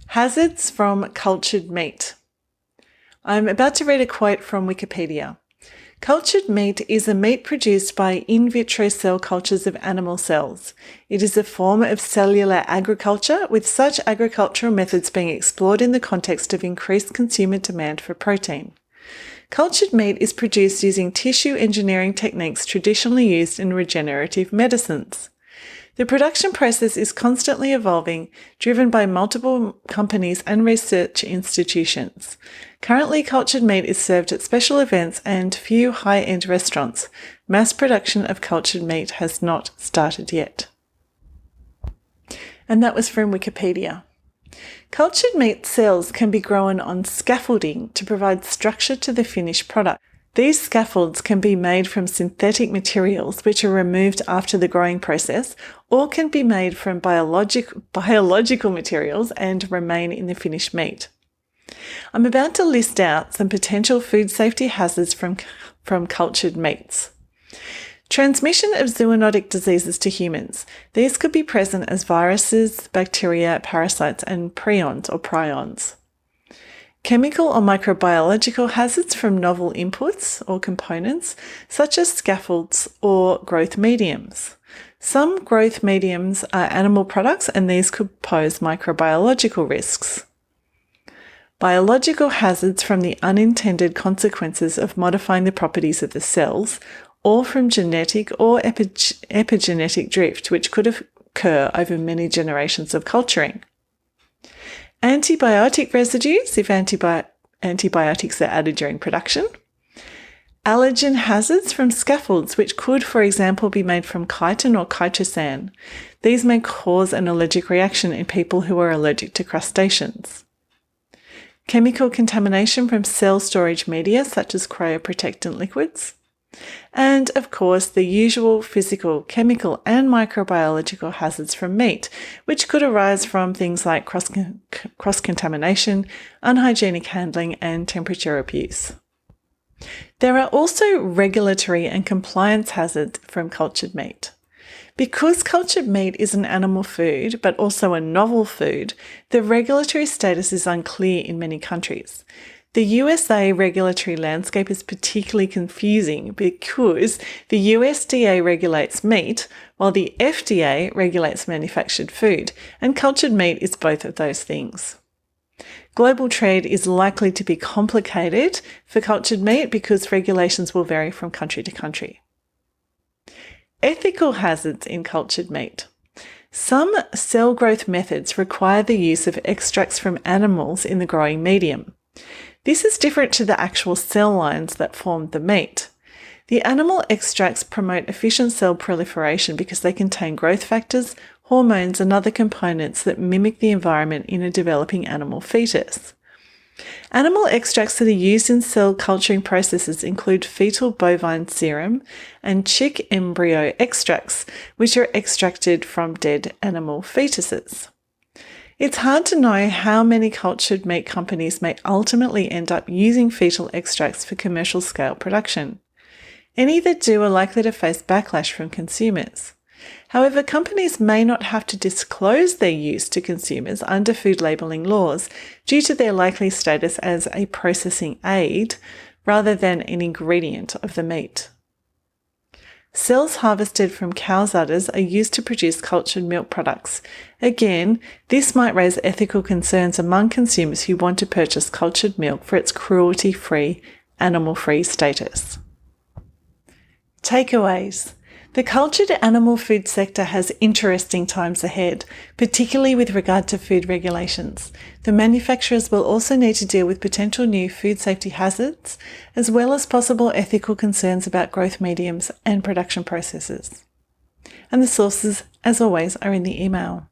Hazards from cultured meat. I'm about to read a quote from Wikipedia. Cultured meat is a meat produced by in vitro cell cultures of animal cells. It is a form of cellular agriculture, with such agricultural methods being explored in the context of increased consumer demand for protein. Cultured meat is produced using tissue engineering techniques traditionally used in regenerative medicines. The production process is constantly evolving, driven by multiple companies and research institutions. Currently, cultured meat is served at special events and few high-end restaurants. Mass production of cultured meat has not started yet. And that was from Wikipedia. Cultured meat cells can be grown on scaffolding to provide structure to the finished product. These scaffolds can be made from synthetic materials which are removed after the growing process, or can be made from biological materials and remain in the finished meat. I'm about to list out some potential food safety hazards from cultured meats. Transmission of zoonotic diseases to humans. These could be present as viruses, bacteria, parasites, and prions. Chemical or microbiological hazards from novel inputs or components, such as scaffolds or growth mediums. Some growth mediums are animal products, and these could pose microbiological risks. Biological hazards from the unintended consequences of modifying the properties of the cells, or from genetic or epigenetic drift, which could occur over many generations of culturing. Antibiotic residues, if antibiotics are added during production. Allergen hazards from scaffolds, which could, for example, be made from chitin or chitosan. These may cause an allergic reaction in people who are allergic to crustaceans. Chemical contamination from cell storage media, such as cryoprotectant liquids. And, of course, the usual physical, chemical and microbiological hazards from meat, which could arise from things like cross-contamination, unhygienic handling, and temperature abuse. There are also regulatory and compliance hazards from cultured meat. Because cultured meat is an animal food, but also a novel food, the regulatory status is unclear in many countries. The USA regulatory landscape is particularly confusing because the USDA regulates meat, while the FDA regulates manufactured food, and cultured meat is both of those things. Global trade is likely to be complicated for cultured meat because regulations will vary from country to country. Ethical hazards in cultured meat. Some cell growth methods require the use of extracts from animals in the growing medium. This is different to the actual cell lines that form the meat. The animal extracts promote efficient cell proliferation because they contain growth factors, hormones, and other components that mimic the environment in a developing animal fetus. Animal extracts that are used in cell culturing processes include fetal bovine serum and chick embryo extracts, which are extracted from dead animal fetuses. It's hard to know how many cultured meat companies may ultimately end up using fetal extracts for commercial scale production. Any that do are likely to face backlash from consumers. However, companies may not have to disclose their use to consumers under food labelling laws due to their likely status as a processing aid rather than an ingredient of the meat. Cells harvested from cow's udders are used to produce cultured milk products. Again, this might raise ethical concerns among consumers who want to purchase cultured milk for its cruelty-free, animal-free status. Takeaways. The cultured animal food sector has interesting times ahead, particularly with regard to food regulations. The manufacturers will also need to deal with potential new food safety hazards, as well as possible ethical concerns about growth mediums and production processes. And the sources, as always, are in the email.